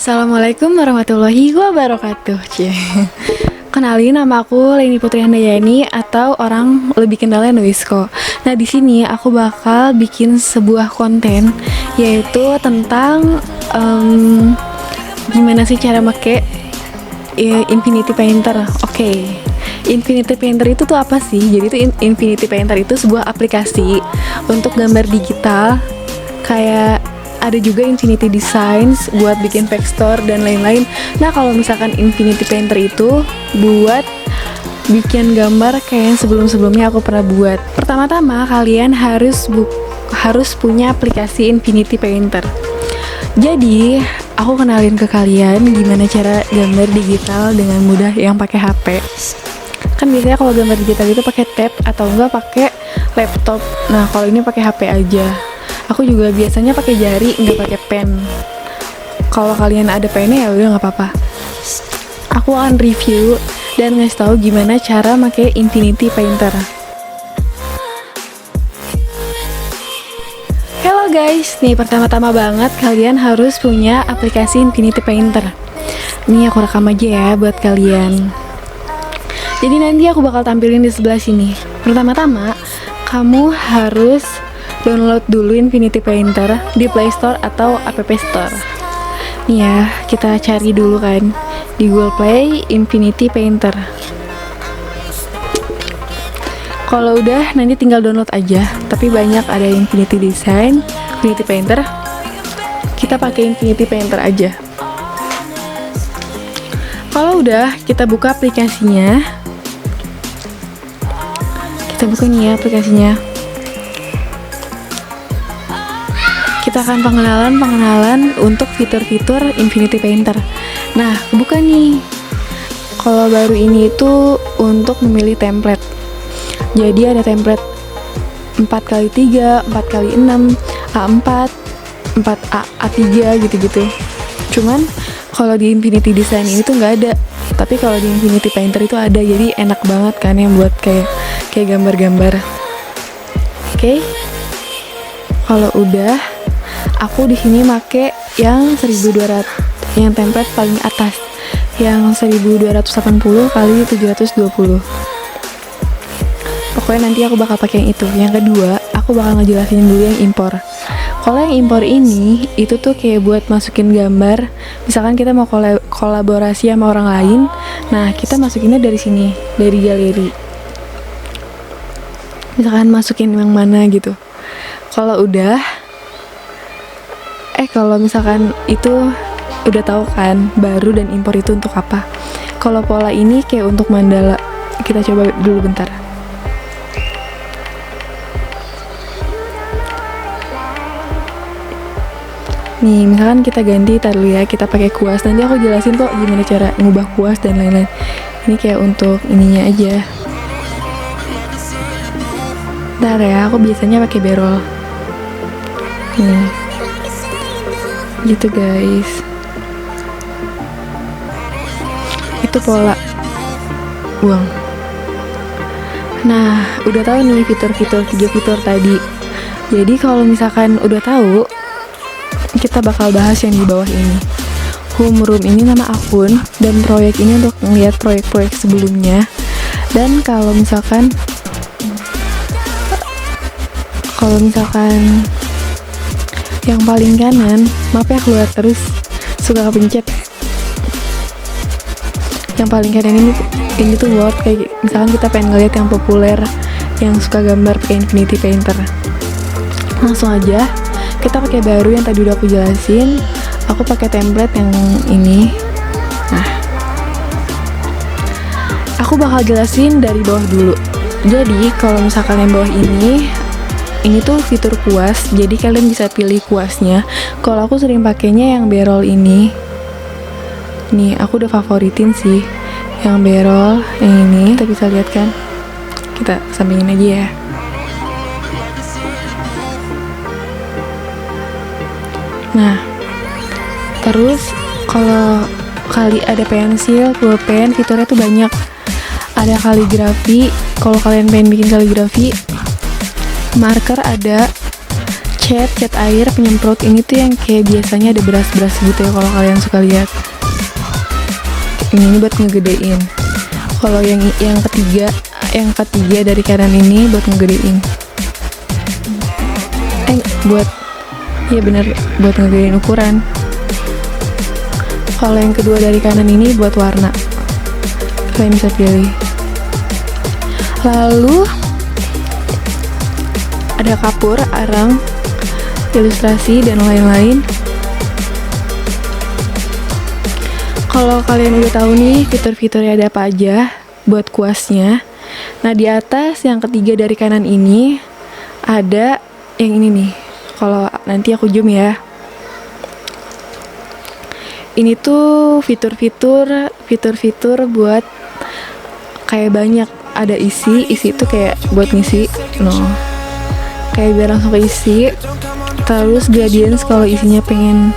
Assalamualaikum warahmatullahi wabarakatuh. Cie. Kenalin, nama aku Leni Putri Handayani atau orang lebih kenalnya Nuisko. Nah, di sini aku bakal bikin sebuah konten yaitu tentang gimana sih cara make Infinity Painter. Oke. Infinity Painter itu tuh apa sih? Jadi itu Infinity Painter itu sebuah aplikasi untuk gambar digital. Kayak ada juga Infinity Designs buat bikin vektor dan lain-lain. Nah, kalau misalkan Infinity Painter itu buat bikin gambar kayak yang sebelum-sebelumnya aku pernah buat. Pertama-tama kalian harus punya aplikasi Infinity Painter. Jadi, aku kenalin ke kalian gimana cara gambar digital dengan mudah yang pakai HP. Kan biasanya kalau gambar digital itu pakai tab atau enggak pakai laptop. Nah, kalau ini pakai HP aja. Aku juga biasanya pakai jari, nggak pakai pen. Kalau kalian ada pennya ya udah nggak apa-apa. Aku akan review dan ngasih tahu gimana cara pakai Infinity Painter. Hello guys, nih pertama-tama banget kalian harus punya aplikasi Infinity Painter. Ini aku rekam aja ya buat kalian. Jadi nanti aku bakal tampilin di sebelah sini. Pertama-tama kamu harus download dulu Infinity Painter di Play Store atau App Store. Nih ya, kita cari dulu kan di Google Play Infinity Painter. Kalau udah nanti tinggal download aja. Tapi banyak ada Infinity Design, Infinity Painter. Kita pakai Infinity Painter aja. Kalau udah, kita buka aplikasinya. Kita buka nih ya aplikasinya. Kita akan pengenalan untuk fitur-fitur Infinity Painter. Nah, bukan nih. Kalau baru ini itu untuk memilih template. Jadi ada template 4x3, 4x6, A4, 4A, A3 gitu-gitu. Cuman kalau di Infinity Design ini tuh nggak ada. Tapi kalau di Infinity Painter itu ada. Jadi enak banget kan yang buat kayak gambar-gambar. Oke. Kalau udah, aku di sini make yang 1200, yang template paling atas, yang 1280 kali 720. Pokoknya nanti aku bakal pakai yang itu. Yang kedua, aku bakal ngejelasin dulu yang impor. Kalau yang impor ini, itu tuh kayak buat masukin gambar. Misalkan kita mau kolaborasi sama orang lain, nah kita masukinnya dari sini, dari galeri. Misalkan masukin yang mana gitu. Kalau misalkan itu udah tahu kan baru dan impor itu untuk apa. Kalau pola ini kayak untuk mandala. Kita coba dulu bentar. Nih, misalkan kita ganti dulu ya, kita pakai kuas. Nanti aku jelasin kok gimana cara ngubah kuas dan lain-lain. Ini kayak untuk ininya aja. Bentar ya, aku biasanya pakai berol. Nih. Gitu guys. Itu pola buang. Nah, udah tahu nih fitur-fitur 3 fitur tadi. Jadi kalau misalkan udah tahu, kita bakal bahas yang di bawah ini. Home room ini nama akun, dan proyek ini untuk melihat proyek-proyek sebelumnya. Dan kalau misalkan yang paling kanan, maaf ya keluar terus, suka kepencet. Yang paling kanan ini tuh word, kayak misalkan kita pengen ngeliat yang populer, yang suka gambar pakai Infinity Painter. Langsung aja kita pakai baru yang tadi udah aku jelasin. Aku pakai template yang ini. Nah, aku bakal jelasin dari bawah dulu. Jadi kalau misalkan yang bawah ini tuh fitur kuas, jadi kalian bisa pilih kuasnya. Kalau aku sering pakainya yang berol ini. Nih, aku udah favoritin sih yang berol yang ini. Kita bisa lihat kan? Kita sampingin aja ya. Nah, terus kalau ada pensil, pulpen, fiturnya tuh banyak. Ada kaligrafi. Kalau kalian pengen bikin kaligrafi, marker ada, cat air penyemprot ini tuh yang kayak biasanya ada beras-beras gitu ya, kalau kalian suka lihat. Ini buat ngegedein. Kalau yang ketiga dari kanan ini buat ngegedein. Buat ngegedein ukuran. Kalau yang kedua dari kanan ini buat warna. Kalian bisa pilih. Lalu ada kapur, arang, ilustrasi, dan lain-lain. Kalau kalian udah tahu nih fitur-fiturnya ada apa aja buat kuasnya. Nah, di atas yang ketiga dari kanan ini ada yang ini nih. Kalau nanti aku zoom ya. Ini tuh fitur-fitur buat kayak banyak, ada isi itu kayak buat ngisi, kayak biar langsung keisi. Terus gradients kalau isinya pengen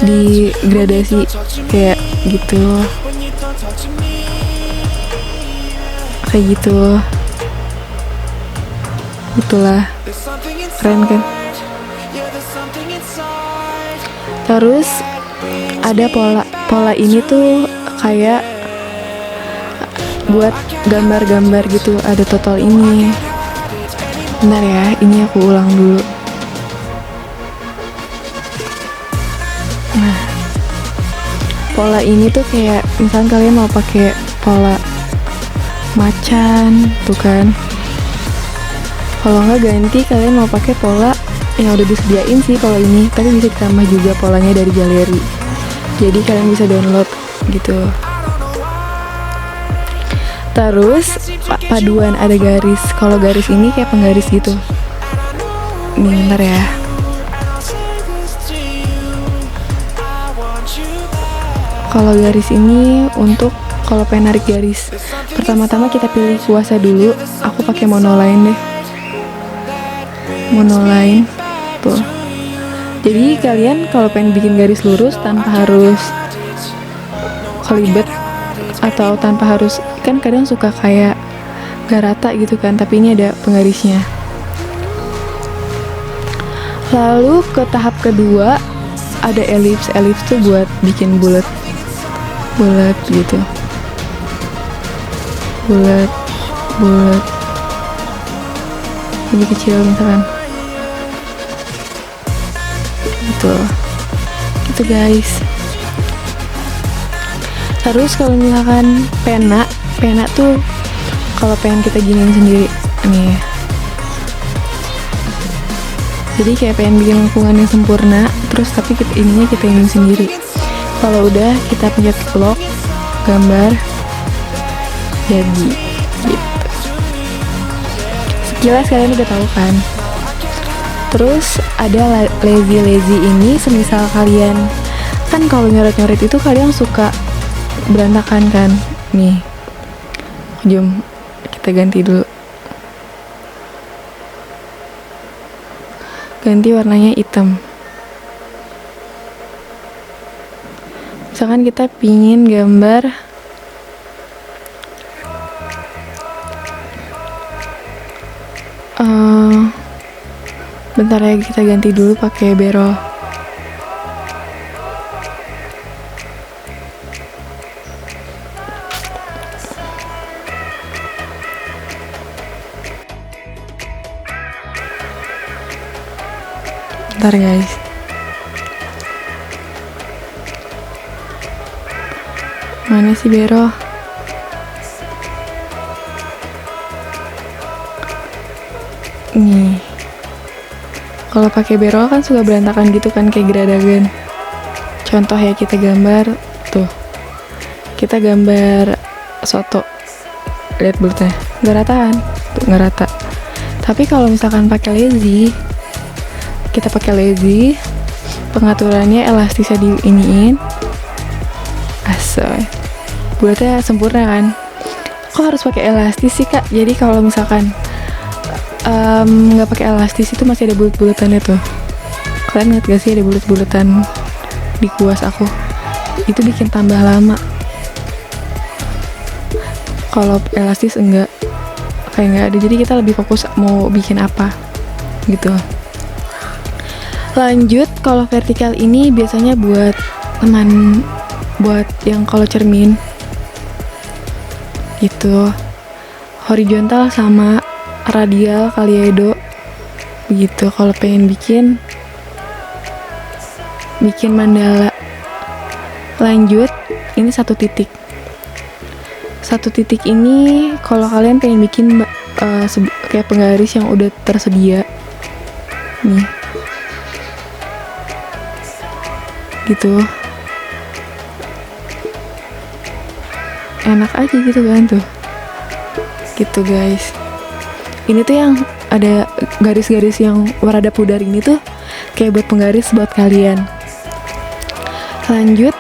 digradasi kayak gitu, itulah keren kan. Terus ada pola ini tuh kayak buat gambar-gambar gitu, ada total ini. Bentar ya, ini aku ulang dulu. Nah, pola ini tuh kayak misalnya kalian mau pakai pola macan tuh kan, kalau nggak ganti kalian mau pakai pola yang udah disediain sih kalau ini, tapi bisa ditambah juga polanya dari galeri, jadi kalian bisa download gitu. Terus paduan ada garis, kalau garis ini kayak penggaris gitu. Ini bentar ya. Kalau garis ini untuk kalau pengen narik garis, pertama-tama kita pilih kuasa dulu. Aku pakai monoline deh, monoline tuh. Jadi kalian kalau pengen bikin garis lurus tanpa harus kelibet atau tanpa harus, kan kadang suka kayak gak rata gitu kan, tapi ini ada penggarisnya. Lalu ke tahap kedua ada elips tuh buat bikin bulat gitu, bulat lebih kecil misalkan gitu guys. Terus kalau misalkan pena tuh kalau pengen kita giniin sendiri nih, jadi kayak pengen bikin lengkungan yang sempurna, terus tapi ininya kita ingin sendiri. Kalau udah kita pencet lock, gambar jadi gitu. Sekilas kalian udah tahu kan. Terus ada lazy ini, semisal kalian kan kalau nyoret itu kalian suka berantakan kan. Nih, jom kita ganti dulu, ganti warnanya hitam. Misalkan kita pingin gambar bentar ya, kita ganti dulu pakai berol. Bentar guys. Mana sih berol? Nih. Kalau pakai berol kan suka berantakan gitu kan, kayak geradagan. Contoh ya, kita gambar tuh. Kita gambar soto. Lihat bulutnya. Nggak rataan. Tuh, nggak rata. Tapi kalau misalkan pakai lazy, kita pakai lazy, pengaturannya elastisnya di iniin. Asoy. Bulutnya sempurna kan? Kok harus pakai elastis sih kak? Jadi kalau misalkan nggak pakai elastis itu masih ada bulut-bulutannya tuh. Kalian lihat gak sih ada bulut-bulutan di kuas aku? Itu bikin tambah lama. Kalau elastis enggak, kayak nggak ada. Jadi kita lebih fokus mau bikin apa gitu. Lanjut, kalau vertikal ini biasanya buat buat yang kalau cermin gitu. Horizontal sama radial Kaleido begitu kalau pengen bikin mandala. Lanjut, ini satu titik ini kalau kalian pengen bikin kayak penggaris yang udah tersedia nih gitu, enak aja gitu kan tuh gitu guys. Ini tuh yang ada garis-garis yang warna pudar ini tuh kayak buat penggaris buat kalian. Lanjut,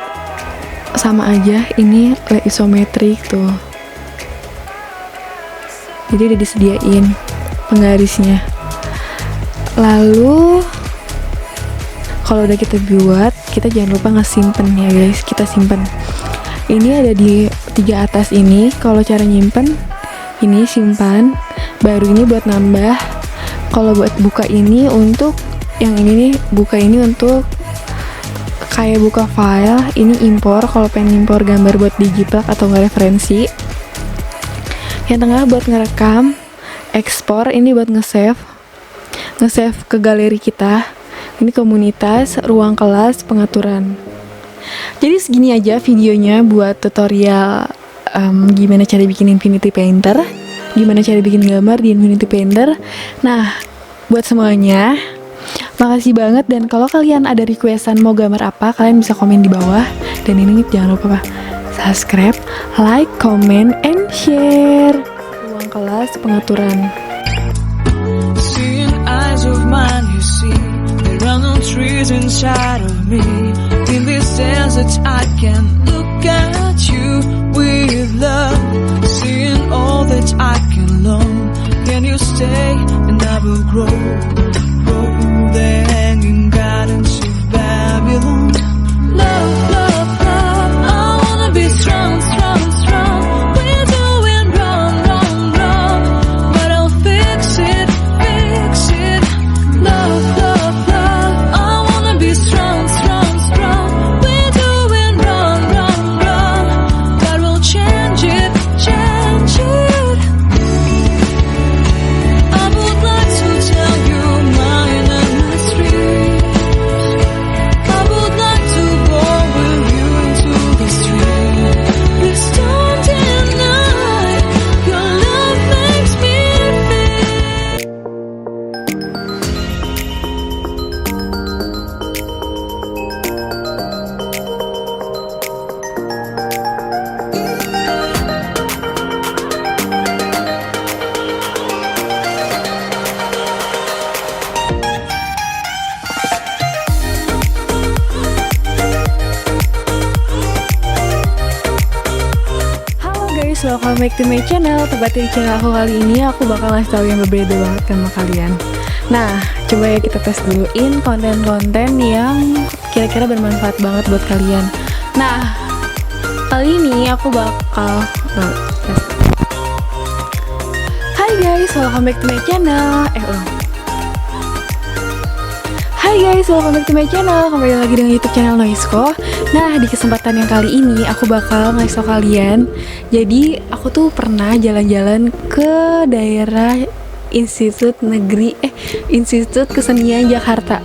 sama aja, ini isometrik tuh, jadi udah disediain penggarisnya. Lalu kalau udah kita buat, kita jangan lupa ngesimpen ya guys, kita simpen. Ini ada di 3 atas ini. Kalau cara nyimpen, ini simpan, baru ini buat nambah. Kalau buat buka ini untuk yang ini nih, buka ini untuk kayak buka file, ini impor kalau pengen impor gambar buat digipak atau nggak referensi. Yang tengah buat ngerekam, ekspor ini buat nge-save ke galeri kita. Ini komunitas, ruang kelas, pengaturan. Jadi segini aja videonya buat tutorial gimana cara bikin Infinity Painter, gimana cara bikin gambar di Infinity Painter. Nah, buat semuanya, makasih banget. Dan kalau kalian ada requestan mau gambar apa, kalian bisa komen di bawah. Dan ini jangan lupa subscribe, like, comment, and share. Ruang kelas, pengaturan. There are no trees inside of me. In this desert I can look at you with love. Seeing all that I can learn. Can you stay and I will grow? Grow the hanging gardens of Babylon. Love, love, love, I wanna be strong, strong, strong. We're doing wrong, wrong, wrong, but I'll fix it, fix it. Love, love, love, I wanna be strong, strong, strong. We're doing wrong, wrong, wrong, but we'll change it, change it. I would like to tell you mine and my street. I would like to go with you into the street. Please don't deny your love makes me feel. Halo guys, welcome back to my channel. Tepatnya di channel aku kali ini, aku bakal ngasih tahu yang berbeda banget sama kalian. Nah, coba ya kita tes duluin konten-konten yang kira-kira bermanfaat banget buat kalian. Nah, kali ini aku bakal tes. Hai guys, welcome back to my channel. Hai guys, welcome back to my channel. Kembali lagi dengan YouTube channel Noisko. Nah, di kesempatan yang kali ini aku bakal ngasih tau kalian. Jadi, aku tuh pernah jalan-jalan ke daerah Institut Kesenian Jakarta.